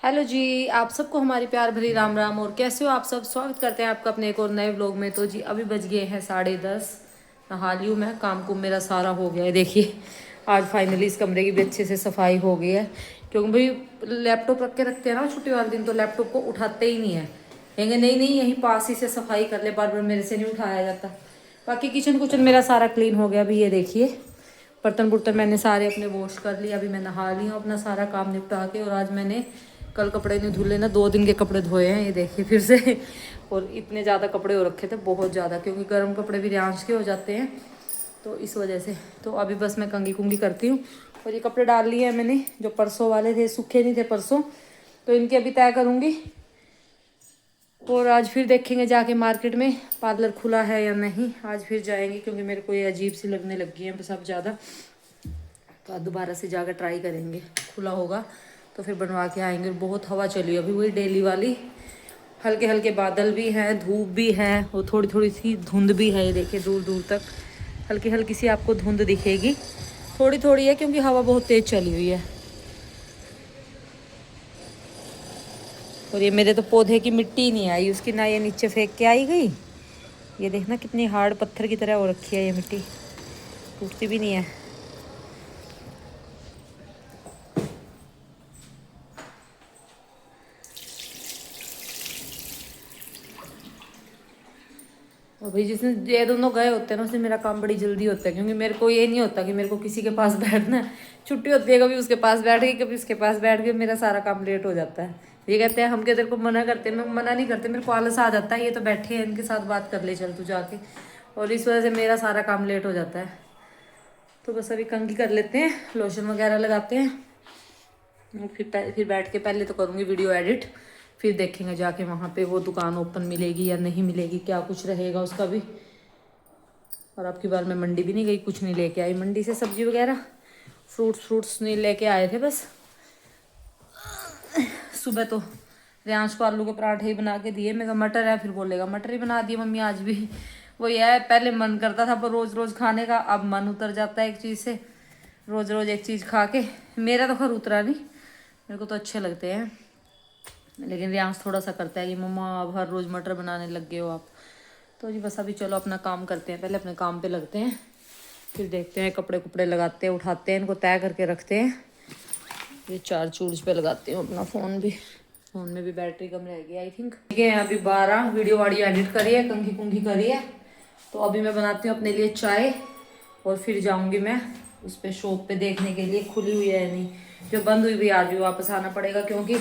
Hello जी, आप सबको हमारी प्यार भरी राम राम। और कैसे हो आप सब? स्वागत करते हैं आपका अपने एक और नए व्लॉग में। तो जी अभी बज गए हैं 10:30। नहा ली हूँ मैं, काम कुम मेरा सारा हो गया है। देखिए आज फाइनली इस कमरे की भी अच्छे से सफाई हो गई है, क्योंकि भाई लैपटॉप रख के रखते हैं ना छुट्टी वाले दिन, तो लैपटॉप को उठाते ही नहीं है। कहेंगे नहीं नहीं यहीं पास ही से सफाई कर ले, बार बार मेरे से नहीं उठाया जाता। बाकी किचन कुचन मेरा सारा क्लीन हो गया। अभी ये देखिए बर्तन बुर्तन मैंने सारे अपने वॉश कर लिए। अभी मैं नहा ली हूँ अपना सारा काम निपटा के। और आज मैंने कल कपड़े नहीं धुले ना, 2 दिन के कपड़े धोए हैं ये देखिए फिर से। और इतने ज़्यादा कपड़े हो रखे थे, बहुत ज़्यादा, क्योंकि गर्म कपड़े भी रेंज के हो जाते हैं तो इस वजह से। तो अभी बस मैं कंघी कुंगी करती हूँ। और ये कपड़े डाल लिए हैं मैंने, जो परसों वाले थे, सूखे नहीं थे परसों, तो इनके अभी तय करूँगी। और आज फिर देखेंगे जाके मार्केट में पार्लर खुला है या नहीं। आज फिर जाएंगे, क्योंकि मेरे को ये अजीब सी लगने लगी है सब ज़्यादा। तो आज दोबारा से जाकर ट्राई करेंगे, खुला होगा तो फिर बनवा के आएंगे। बहुत हवा चली अभी, वही डेली वाली। हल्के हल्के बादल भी हैं, धूप भी है, और थोड़ी थोड़ी सी धुंध भी है। ये देखिए दूर दूर तक हल्की हल्की सी आपको धुंध दिखेगी, थोड़ी थोड़ी है, क्योंकि हवा बहुत तेज़ चली हुई है। और ये मेरे तो पौधे की मिट्टी नहीं आई उसकी, ना ये नीचे फेंक के आई गई। ये देखना कितनी हार्ड पत्थर की तरह हो रखी है ये मिट्टी, टूटती भी नहीं है। और भाई जिसने ये दोनों गए होते हैं ना, उससे मेरा काम बड़ी जल्दी होता है, क्योंकि मेरे को ये नहीं होता कि मेरे को किसी के पास बैठना है। छुट्टी होती है, कभी उसके पास बैठ गई, कभी उसके पास बैठ गई, मेरा सारा काम लेट हो जाता है। ये कहते हैं हम क्या तेरे को मना करते हैं, मैं मना नहीं करते, मेरे को आलस आ जाता है। ये तो बैठे हैं, इनके साथ बात कर ले चल तू जाके, और इस वजह से मेरा सारा काम लेट हो जाता है। तो बस अभी कंघी कर लेते हैं, लोशन वगैरह लगाते हैं, फिर बैठ के पहले तो करूँगी वीडियो एडिट, फिर देखेंगे जाके वहाँ पे वो दुकान ओपन मिलेगी या नहीं मिलेगी, क्या कुछ रहेगा उसका भी। और अब की बार मैं मंडी भी नहीं गई, कुछ नहीं लेके आई मंडी से, सब्जी वगैरह फ्रूट्स नहीं लेके आए थे बस। सुबह तो रियांश को आलू के पराठे ही बना के दिए। मैं कहा मटर है, फिर बोलेगा मटर ही बना दिए मम्मी आज भी। वही है, पहले मन करता था पर रोज़ रोज़ खाने का, अब मन उतर जाता है एक चीज़ से, रोज़ रोज़ एक चीज़ खा के। मेरा तो खैर उतरा नहीं, मेरे को तो अच्छे लगते हैं, लेकिन रियांश थोड़ा सा करता है कि मम्मा अब हर रोज़ मटर बनाने लग गए हो आप। तो जी बस अभी चलो अपना काम करते हैं, पहले अपने काम पे लगते हैं, फिर देखते हैं, कपड़े कुपड़े लगाते हैं, उठाते हैं, इनको तय करके रखते हैं। ये चार्ज पे लगाती हूँ अपना फ़ोन भी, फ़ोन में भी बैटरी कम रह गई आई थिंक। ठीक है, अभी 12 वीडियो वाडियो एडिट करी है, कंघी कुंघी करी है, तो अभी मैं बनाती हूँ अपने लिए चाय, और फिर जाऊँगी मैं उस पर शॉप पे देखने के लिए खुली हुई है या नहीं। जो बंद हुई भी आज भी वापस आना पड़ेगा, क्योंकि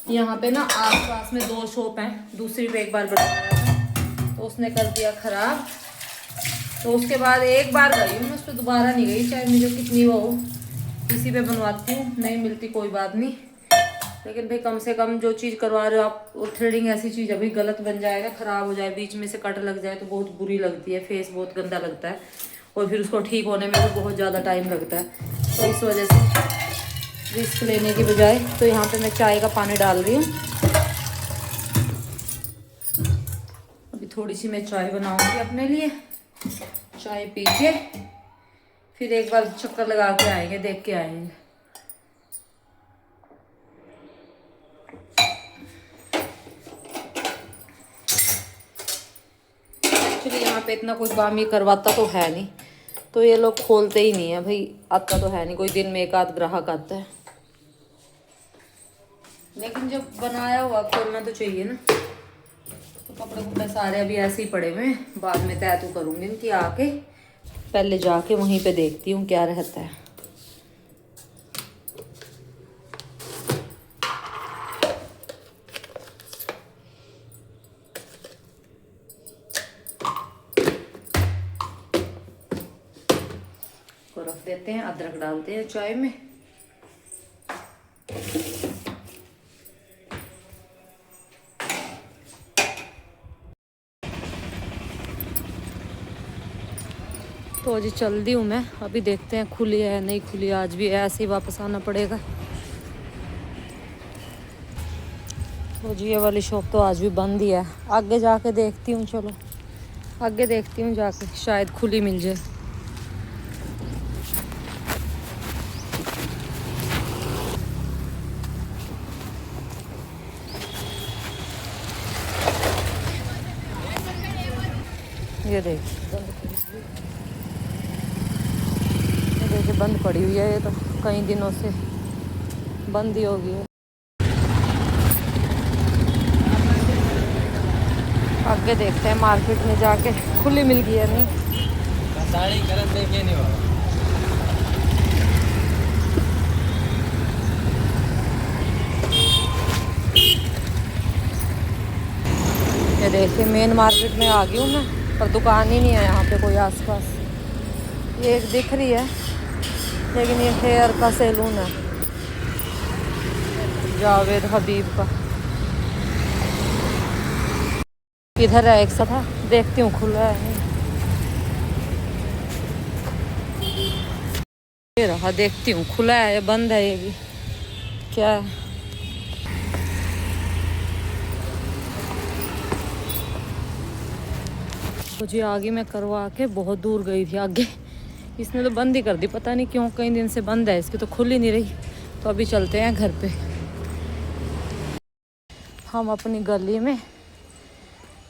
यहाँ पे ना आस-पास में 2 शॉप हैं, दूसरी पे एक बार बनाया था तो उसने कर दिया ख़राब। तो उसके बाद एक बार गई हूँ मैं उस पर, दोबारा नहीं गई, चाहे मुझे कितनी वो हो। इसी पे बनवाती हूँ, नहीं मिलती कोई बात नहीं, लेकिन भाई कम से कम जो चीज़ करवा रहे हो आप, और थ्रेडिंग ऐसी चीज़ अभी गलत बन जाएगा, ख़राब हो जाए, बीच में से कट लग जाए तो बहुत बुरी लगती है, फेस बहुत गंदा लगता है, और फिर उसको ठीक होने में भी बहुत ज़्यादा टाइम लगता है। तो इस वजह से रिस्क लेने की बजाय, तो यहाँ पे मैं चाय का पानी डाल रही हूँ। अभी थोड़ी सी मैं चाय बनाऊँगी अपने लिए, चाय पी के फिर एक बार चक्कर लगा के आएंगे, देख के आएंगे। एक्चुअली यहाँ पे इतना कोई काम ये करवाता तो है नहीं, तो ये लोग खोलते ही नहीं है भाई, आता तो है नहीं, कोई दिन में एक आध ग्राहक आता है, लेकिन जब बनाया हुआ खोलना तो चाहिए ना। तो कपड़े कुपड़े सारे अभी ऐसे ही पड़े हुए हैं, बाद में तय तो करूँगी इनकी आके, पहले जाके वहीं पे देखती हूँ क्या रहता है। को रख देते हैं, अदरक डालते हैं चाय में। तो अजी चल दी हूँ मैं, अभी देखते हैं खुली है नहीं खुली, आज भी ऐसे ही वापस आना पड़ेगा। तो जी ये वाली शॉप तो आज भी बंद ही है, आगे जाके देखती हूँ, चलो आगे देखती हूँ जाके, शायद खुली मिल जाए। ये देखिए बंद पड़ी हुई, ये देखिए बंद पड़ी हुई है, ये तो कई दिनों से बंद ही होगी। आगे देखते हैं मार्केट में जाके खुली मिल गई है नहीं। साड़ी करन देखे नहीं होगा। ये देखिए मेन मार्केट में आ गई हूँ मैं, पर दुकान ही नहीं है यहाँ पे कोई आसपास। ये एक दिख रही है, लेकिन ये हेयर का सैलून है, जावेद हबीब का। इधर है एक सा था, देखती हूँ खुला है। ये रहा, देखती हूँ खुला है या बंद है, ये भी क्या है। मुझे आगे मैं करवा के बहुत दूर गई थी आगे, इसने तो बंद ही कर दी, पता नहीं क्यों, कई दिन से बंद है, इसकी तो खुल ही नहीं रही। तो अभी चलते हैं घर पे हम अपनी गली में।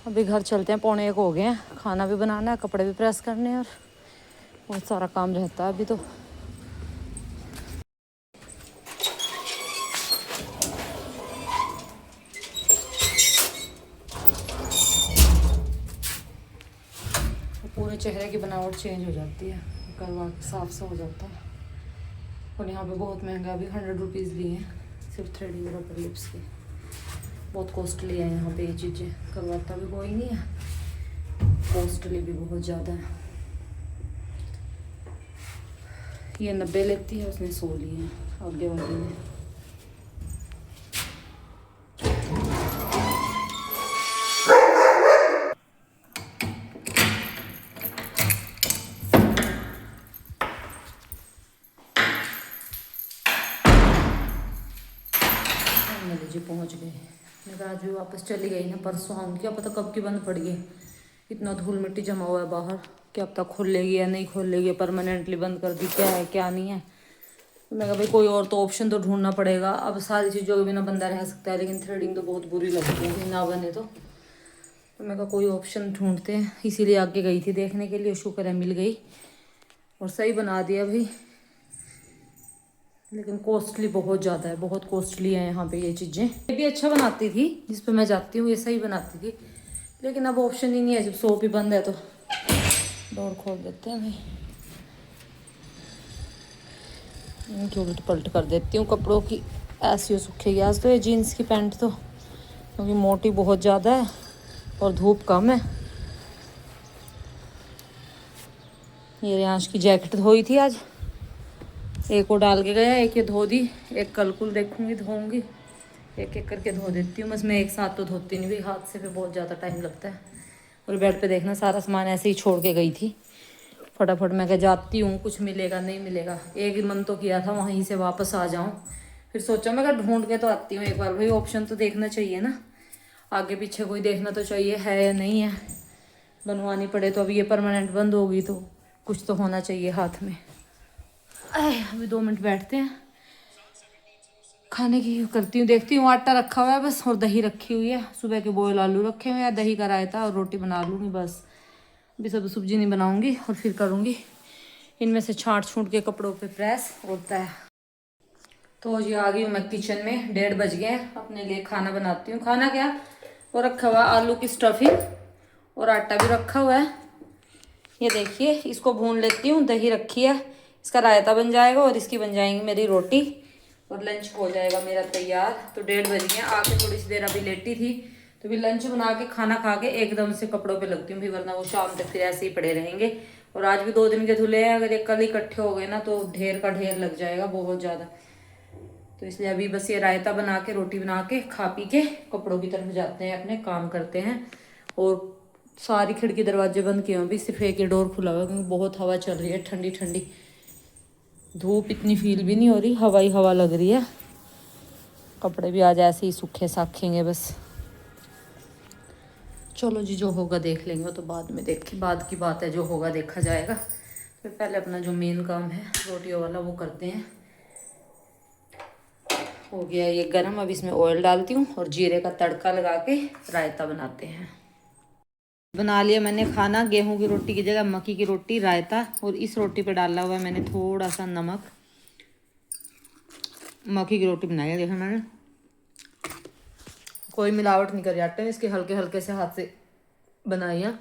अभी घर चलते हैं, 12:45 हो गए हैं, खाना भी बनाना है, कपड़े भी प्रेस करने हैं और बहुत सारा काम रहता है अभी तो। पूरे चेहरे की बनावट चेंज हो जाती है, करवा के साफ सा हो जाता है। और यहाँ पे बहुत महंगा, अभी 100 रुपीज़ लिए हैं सिर्फ थ्रेडिंग और अपर लिप्स के। बहुत कॉस्टली है यहाँ पे ये चीज़ें, करवाता भी कोई नहीं है, कॉस्टली भी बहुत ज़्यादा है। ये 90 लेती है, उसने 100 लिए हैं आगे वाले में। जी पहुँच गए। मैं कहा आज भी वापस चली गई ना, परसों आऊँगी, क्या पता कब की बंद पड़ी है। इतना धूल मिट्टी जमा हुआ है बाहर, क्या पता खोलेगी या नहीं खोलेगी, परमानेंटली बंद कर दी, क्या है क्या नहीं है। तो मैं कहा भाई कोई और तो ऑप्शन तो ढूंढना पड़ेगा। अब सारी चीज़ों के बिना बंदा रह सकता है, लेकिन थ्रेडिंग तो बहुत बुरी लगती है ना बने तो मैं कहा कोई ऑप्शन ढूंढते हैं, इसीलिए आगे गई थी देखने के लिए। शुक्र है मिल गई और सही बना दिया भाई, लेकिन कॉस्टली बहुत ज़्यादा है, बहुत कॉस्टली है यहाँ पे ये चीज़ें। ये भी अच्छा बनाती थी जिस पे मैं जाती हूँ, ये सही बनाती थी, लेकिन अब ऑप्शन ही नहीं है, जब शॉप ही बंद है तो डोर खोल देते हैं भाई। इनकी उलट पलट कर देती हूँ कपड़ों की, ऐसी हो सूखेगी। आज तो ये जीन्स की पैंट तो क्योंकि मोटी बहुत ज़्यादा है और धूप कम है। ये रियांश की जैकेट धोई थी आज, एक को डाल के गया, एक ये धो दी, एक कल कुल देखूंगी धोऊंगी, एक एक करके धो देती हूँ बस। मैं एक साथ तो धोती नहीं भी, हाथ से फिर बहुत ज़्यादा टाइम लगता है। और बेड पे देखना सारा सामान ऐसे ही छोड़ के गई थी फटाफट। मैं कह जाती हूँ कुछ मिलेगा नहीं मिलेगा, एक ही मन तो किया था वहीं से वापस आ जाऊँ, फिर सोचा मैं कहा ढूंढ के तो आती हूँ एक बार भाई, ऑप्शन तो देखना चाहिए ना, आगे पीछे कोई देखना तो चाहिए है या नहीं है। बनवानी पड़े तो अभी ये परमानेंट बंद होगी तो कुछ तो होना चाहिए हाथ में। अभी 2 मिनट बैठते हैं, खाने की करती हूँ, देखती हूँ। आटा रखा हुआ है बस और दही रखी हुई है, सुबह के बॉयल आलू रखे हुए हैं, दही का रायता और रोटी बना लूँगी बस। अभी सब सब्जी नहीं बनाऊँगी और फिर करूँगी इनमें से छाँट छूट के कपड़ों पे प्रेस होता है। तो जी आ गई हूँ मैं किचन में, 1:30 बज गए, अपने लिए खाना बनाती हूँ। खाना क्या वो रखा हुआ आलू की स्टफिंग और आटा भी रखा हुआ है। ये देखिए इसको भून लेती हूँ, दही रखी है, इसका रायता बन जाएगा और इसकी बन जाएंगी मेरी रोटी और लंच हो जाएगा मेरा तैयार। तो 1:30 बज गए, आके थोड़ी सी देर अभी लेटी थी, तो भी लंच बना के खाना खा के एकदम से कपड़ों पे लगती हूँ भी, वरना वो शाम तक फिर ऐसे ही पड़े रहेंगे। और आज भी 2 दिन के धुले हैं, अगर ये कल इकट्ठे हो गए ना तो ढेर का ढेर लग जाएगा बहुत ज़्यादा। तो इसलिए अभी बस ये रायता बना के रोटी बना के खा पी के कपड़ों की तरफ जाते हैं, अपने काम करते हैं। और सारी खिड़की दरवाजे बंद किए हैं अभी, सिर्फ एक ही डोर खुला हुआ है क्योंकि बहुत हवा चल रही है, ठंडी ठंडी। धूप इतनी फील भी नहीं हो रही, हवा ही हवा लग रही है। कपड़े भी आज ऐसे ही सूखे साखेंगे बस। चलो जी जो होगा देख लेंगे, वो तो बाद में देखें, बाद की बात है, जो होगा देखा जाएगा। तो पहले अपना जो मेन काम है रोटियों वाला वो करते हैं। हो गया ये गरम, अब इसमें ऑयल डालती हूँ और जीरे का तड़का लगा के रायता बनाते हैं। बना लिया मैंने खाना। गेहूं की रोटी की जगह मक्की की रोटी, रायता, और इस रोटी पे डाला हुआ है मैंने थोड़ा सा नमक। मक्की की रोटी बनाई है देखो मैंने, कोई मिलावट नहीं करी आटे में, इसके हल्के हल्के से हाथ से बनाई है।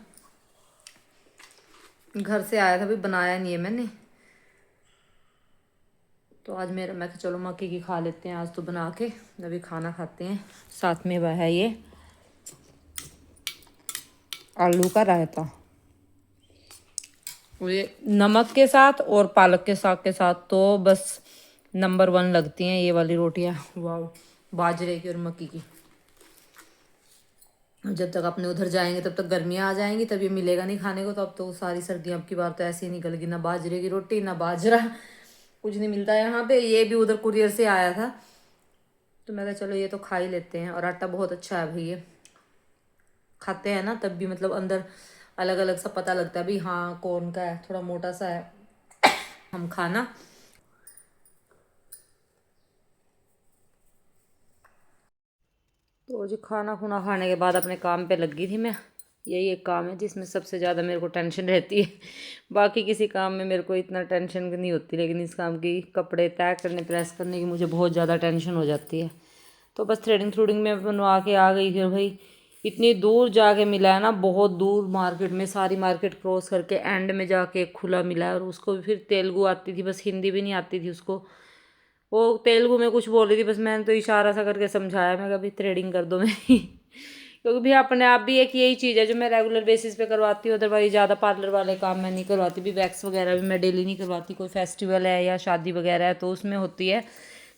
घर से आया था भी, बनाया नहीं है मैंने। तो आज मैं चलो मक्की की खा लेते हैं आज तो बना के, अभी खाना खाते हैं। साथ में वह है ये आलू का रायता, और ये नमक के साथ और पालक के साग के साथ तो बस नंबर 1 लगती हैं ये वाली रोटियां। वाह, बाजरे की और मक्की की। जब तक अपने उधर जाएंगे तब तक गर्मियाँ आ जाएंगी, तब ये मिलेगा नहीं खाने को। तो अब तो सारी सर्दियाँ अब की बार तो ऐसे ही निकल गई, ना बाजरे की रोटी ना बाजरा, कुछ नहीं मिलता है यहाँ पे। ये भी उधर कुरियर से आया था, तो मैं कहा चलो ये तो खा ही लेते हैं। और आटा बहुत अच्छा है भाई, ये खाते हैं ना तब भी मतलब अंदर अलग अलग सा पता लगता है भी, हाँ कौन का है, थोड़ा मोटा सा है हम खाना। तो जी खाना खुना खाने के बाद अपने काम पे लगी थी मैं। यही एक काम है जिसमें सबसे ज़्यादा मेरे को टेंशन रहती है। बाकी किसी काम में मेरे को इतना टेंशन नहीं होती, लेकिन इस काम की कपड़े तय करने, प्रेस करने की मुझे बहुत ज़्यादा टेंशन हो जाती है। तो बस थ्रेडिंग में बनवा के आ गई। फिर भाई इतनी दूर जाके मिला है ना, बहुत दूर मार्केट में, सारी मार्केट क्रॉस करके एंड में जाके एक खुला मिला है। और उसको भी फिर तेलुगु आती थी, बस हिंदी भी नहीं आती थी उसको। वो तेलुगु में कुछ बोल रही थी, बस मैंने तो इशारा सा करके समझाया, मैं कभी थ्रेडिंग कर दो मेरी क्योंकि भी अपने आप भी एक यही चीज़ है जो मैं रेगुलर बेसिस पे करवाती हूँ। अदरवाइज ज़्यादा पार्लर वाले काम मैं नहीं करवाती भी। वैक्स वगैरह भी मैं डेली नहीं करवाती, कोई फेस्टिवल है या शादी वगैरह है तो उसमें होती है।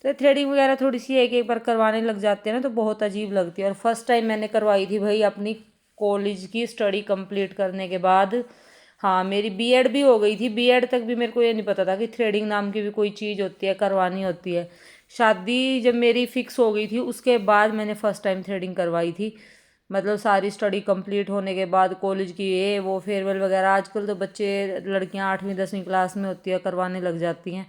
तो थ्रेडिंग वगैरह थोड़ी सी एक बार करवाने लग जाते हैं ना तो बहुत अजीब लगती है। और फर्स्ट टाइम मैंने करवाई थी भाई अपनी कॉलेज की स्टडी कंप्लीट करने के बाद। हाँ, मेरी बीएड भी हो गई थी। बीएड तक भी मेरे को ये नहीं पता था कि थ्रेडिंग नाम की भी कोई चीज़ होती है, करवानी होती है। शादी जब मेरी फिक्स हो गई थी उसके बाद मैंने फ़र्स्ट टाइम थ्रेडिंग करवाई थी। मतलब सारी स्टडी कंप्लीट होने के बाद कॉलेज की ये वो फेयरवेल वगैरह, आजकल तो बच्चे लड़कियां 8वीं 10वीं क्लास में होती है करवाने लग जाती हैं।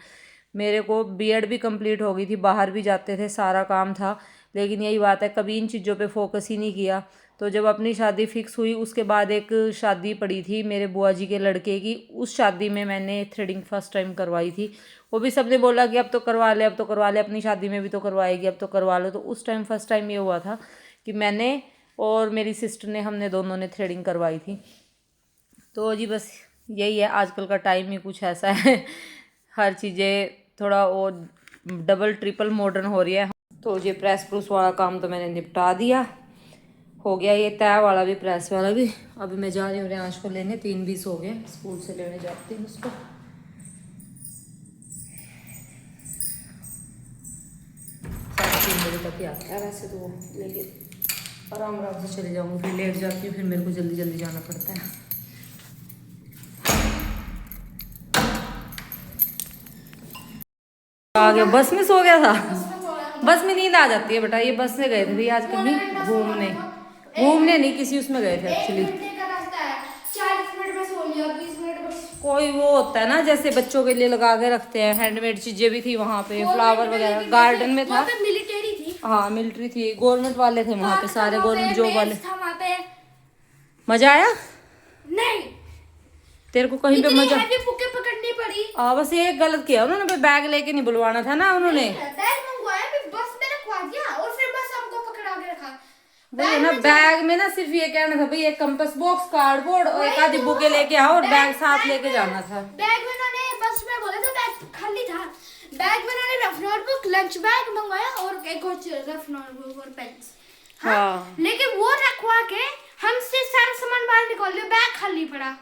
मेरे को बीएड भी कंप्लीट हो गई थी, बाहर भी जाते थे, सारा काम था, लेकिन यही बात है कभी इन चीज़ों पे फोकस ही नहीं किया। तो जब अपनी शादी फिक्स हुई उसके बाद एक शादी पड़ी थी मेरे बुआ जी के लड़के की, उस शादी में मैंने थ्रेडिंग फर्स्ट टाइम करवाई थी। वो भी सबने बोला कि अब तो करवा ले, अब तो करवा ले, अपनी शादी में भी तो करवाएगी, अब तो करवा लो। तो उस टाइम फर्स्ट टाइम ये हुआ था कि मैंने और मेरी सिस्टर ने, हमने दोनों ने थ्रेडिंग करवाई थी। तो जी बस यही है, आजकल का टाइम ही कुछ ऐसा है हर चीज़ें थोड़ा और डबल ट्रिपल मॉडर्न हो रही है। तो ये प्रेस प्रूस वाला काम तो मैंने निपटा दिया, हो गया ये तय वाला भी, प्रेस वाला भी। अभी मैं जा रही हूँ रियांश को लेने, 3:20 हो गए, स्कूल से लेने जाती हूँ उसको। 3:30 बजे तक ही आता है वैसे तो वो, लेकिन आराम आराम से चले जाऊँगी, फिर लेट जाती हूँ, फिर मेरे को जल्दी जल्दी जाना पड़ता है। आ गया, बस में सो गया था। बस में नींद आ जाती है बेटा। ये बस से गए थे भैया आज कहीं घूमने, घूमने नहीं किसी उसमें गए थे एक्चुअली। कोई वो होता है ना जैसे बच्चों के लिए लगा के रखते हैं, हैंडमेड चीजें भी थी वहाँ पे, फ्लावर वगैरह, गार्डन में था। मिलिट्री थी। हाँ मिलिट्री थी, गवर्नमेंट वाले थे वहाँ पे, सारे गवर्नमेंट जॉब वाले। मजा आया? नहीं, तेरे को कहीं पे मजा? बुकें पकड़नी पड़ी। बस एक गलत किया उन्होंने, बैग लेके नहीं बुलवाना था ना उन्होंने। बैग मंगवाया, बस में रखवा दिया और फिर बस हमको पकड़ा के रखा। वही ना, बैग में ना सिर्फ ये कहना था भाई एक कंपास बॉक्स, कार्डबोर्ड और एक आधी बुकें लेके आओ, और बैग साथ लेके जाना था। बैग में उन्होंने बस में बोला था, बैग खाली था। बैग में उन्होंने रफ नोटबुक, लंच बैग मंगवाया और एक और रफ नोटबुक और पेन्स। हाँ, लेकिन वो रखवा के हमसे सारा सामान बाहर निकाल दिया, बैग खाली पड़ा।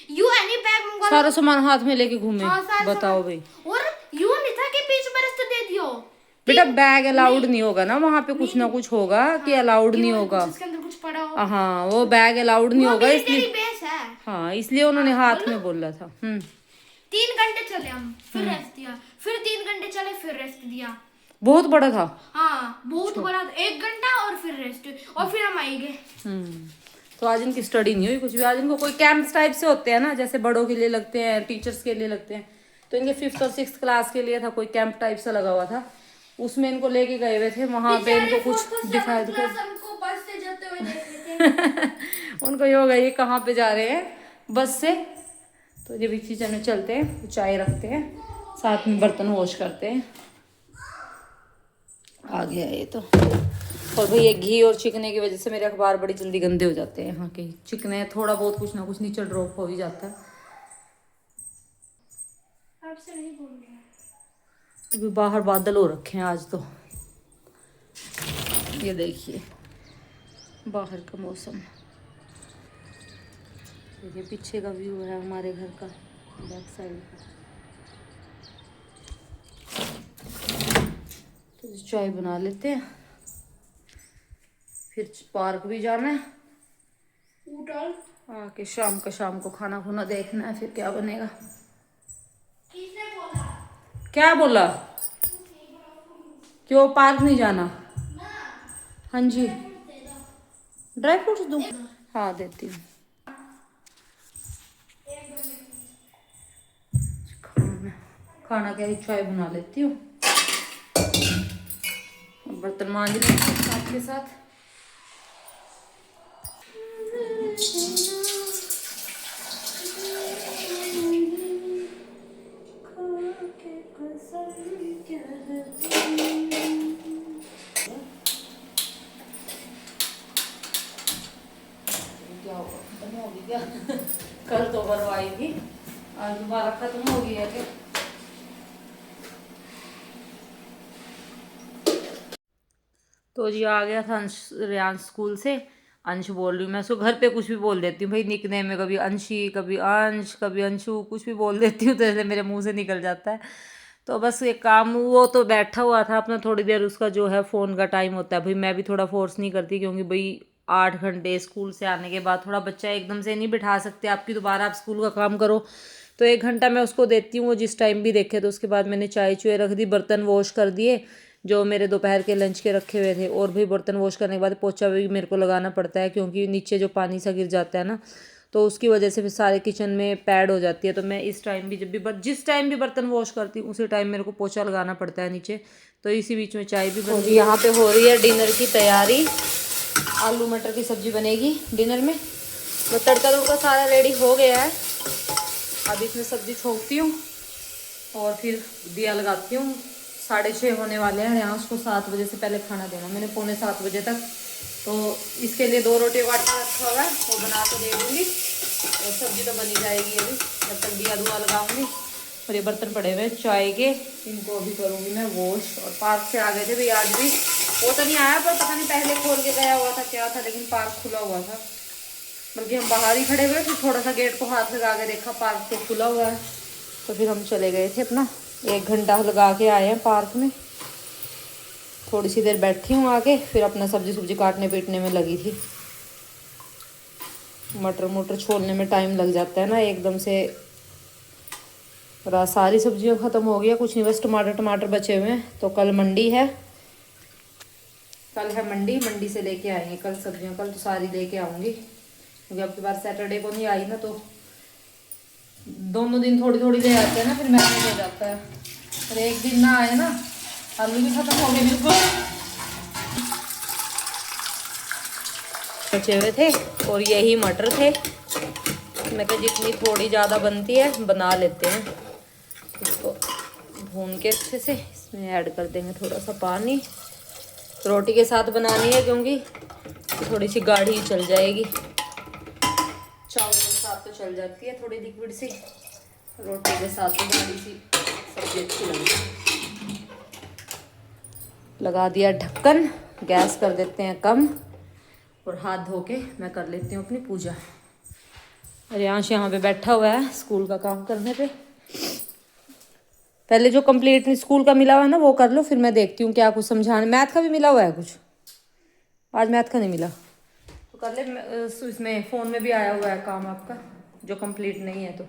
यू एनी बैग मंगवा, सारा सामान हाथ में लेके घूमे। बताओ भाई। और यू नहीं था कि बीच में रास्ते दे दियो। बेटा बैग अलाउड नहीं होगा ना वहाँ पे, कुछ ना कुछ होगा कि अलाउड नहीं होगा। उसके अंदर कुछ पड़ा हो। हाँ, वो बैग अलाउड नहीं होगा इसलिए। बेस है। हाँ, इसलिए उन्होंने हाथ में बोला था। 3 घंटे चले हम, फिर रेस्ट दिया, फिर 3 घंटे चले, फिर रेस्ट दिया। बहुत बड़ा था। हाँ बहुत बड़ा था, 1 घंटा और फिर रेस्ट, और फिर हम आई गए। तो आज इनकी स्टडी नहीं हुई कुछ भी। आज इनको कोई कैंप्स टाइप से होते हैं ना, जैसे बड़ों के लिए लगते हैं, टीचर्स के लिए लगते हैं। तो इनके 5th और 6th क्लास के लिए था कोई कैंप टाइप सा लगा हुआ था, उसमें इनको लेके गए हुए थे। वहां पे इनको कुछ दिखाया हमको बस से जाते हुए देख रहे थे। उनको ये होगा ये कहाँ पे जा रहे हैं बस से। तो जब एक किचन में चलते हैं तो चाय रखते हैं, साथ में बर्तन वॉश करते हैं। आ गया ये तो। और भाई ये घी और चिकने की वजह से मेरे अखबार बड़ी जल्दी गंदे हो जाते हैं। यहाँ के चिकने थोड़ा बहुत कुछ ना कुछ नीचे ड्रॉप हो ही जाता है। आपसे नहीं बोल रहा। अभी बाहर बादल हो रखे हैं आज तो। ये देखिए बाहर का मौसम। ये पीछे का व्यू है हमारे घर का, बैक साइड का। तो चाय बना लेते हैं, फिर पार्क भी जाना है आके शाम को खाना खुना देखना है फिर क्या बनेगा। किसने बोला? क्या बोला? क्यों पार्क नहीं जाना? हाँ जी, ड्राई फ्रूट्स दूँ? हाँ देती हूँ। खाना क्या ही चाय बना लेती हूँ, बर्तन मांज लेती हूँ साथ के साथ। क्या होगा, खत्म होगी क्या? कल तो भरवाई थी, आज दोबारा खत्म हो गई है क्या? तो जी आ गया था अंश, रियांश स्कूल से। अंश बोल रही हूँ मैं उसको, घर पे कुछ भी बोल देती हूँ भाई निकनेम में, कभी अंशी, कभी अंश, कभी अंशु, कुछ भी बोल देती हूँ तो ऐसे मेरे मुंह से निकल जाता है। तो बस एक काम, वो तो बैठा हुआ था अपना, थोड़ी देर उसका जो है फ़ोन का टाइम होता है भाई, मैं भी थोड़ा फोर्स नहीं करती क्योंकि भाई 8 घंटे स्कूल से आने के बाद थोड़ा बच्चा एकदम से नहीं बिठा सकते आपकी, दोबारा आप स्कूल का काम करो। तो 1 घंटा मैं उसको देती हूँ, वो जिस टाइम भी देखे। तो उसके बाद मैंने चाय चुए रख दी, बर्तन वॉश कर दिए जो मेरे दोपहर के लंच के रखे हुए थे। और भी बर्तन वॉश करने के बाद पोछा भी मेरे को लगाना पड़ता है क्योंकि नीचे जो पानी सा गिर जाता है ना, तो उसकी वजह से फिर सारे किचन में पैड हो जाती है। तो मैं इस टाइम भी, जब भी जिस टाइम भी बर्तन वॉश करती हूँ उसी टाइम मेरे को पोछा लगाना पड़ता है नीचे। तो इसी बीच में चाय भी बन गई। यहाँ पे हो रही है डिनर की तैयारी, आलू मटर की सब्जी बनेगी डिनर में। तो तड़का तुड़का सारा रेडी हो गया है, अब इसमें सब्जी छोंकती हूँ और फिर दिया लगाती हूँ। 6:30 होने वाले हैं, यहाँ उसको 7 बजे से पहले खाना देना मैंने, 6:45 बजे तक। तो इसके लिए 2 रोटी का आटा रखा हुआ है, वो बना के दे दूँगी और सब्जी तो बनी जाएगी अभी, जब तक दिया दुआ लगाऊंगी। और ये बर्तन पड़े हुए चाय के, इनको अभी करूँगी मैं वॉश। और पार्क से आ गए थे भाई आज भी, वो तो नहीं आया पर पता नहीं पहले खोल के गया हुआ था क्या था, लेकिन पार्क खुला हुआ था। बल्कि हम बाहर ही खड़े हुए, फिर थोड़ा सा गेट को हाथ लगा के देखा पार्क तो खुला हुआ है, तो फिर हम चले गए थे अपना। 1 घंटा लगा के आए हैं पार्क में, थोड़ी सी देर बैठी हूँ आके, फिर अपना सब्जी काटने पीटने में लगी थी। मटर छोलने में टाइम लग जाता है ना एकदम से। सारी सब्जियां ख़त्म हो गई है, कुछ नहीं बस टमाटर बचे हुए हैं। तो कल मंडी है, कल है मंडी से लेके आएंगे कल सब्जियां, कल तो सारी लेके आऊँगी क्योंकि अब की बार सैटरडे को नहीं आई ना, तो दोनों दिन थोड़ी थोड़ी ले आते हैं ना, फिर मैनेज हो जाता है। और एक दिन ना आए ना, आलू भी खत्म हो गए बिल्कुल, बचे हुए थे। और यही मटर थे, मैं कहा जितनी थोड़ी ज़्यादा बनती है बना लेते हैं। इसको भून के अच्छे से इसमें ऐड कर देंगे थोड़ा सा पानी। रोटी के साथ बनानी है क्योंकि थोड़ी सी गाढ़ी चल जाएगी, चावल के साथ तो चल जाती है थोड़ी लिक्विड सी, रोटी के साथ तो गाढ़ी सी सब्जी अच्छी लगती है। लगा दिया ढक्कन, गैस कर देते हैं कम और हाथ धो के मैं कर लेती हूँ अपनी पूजा। रियांश यहाँ पे बैठा हुआ है स्कूल का काम करने पे। पहले जो कंप्लीट स्कूल का मिला हुआ है ना वो कर लो, फिर मैं देखती हूँ क्या कुछ समझाने। मैथ का भी मिला हुआ है कुछ, आज मैथ का नहीं मिला तो कर ले। इसमें फ़ोन में भी आया हुआ है काम आपका जो कंप्लीट नहीं है, तो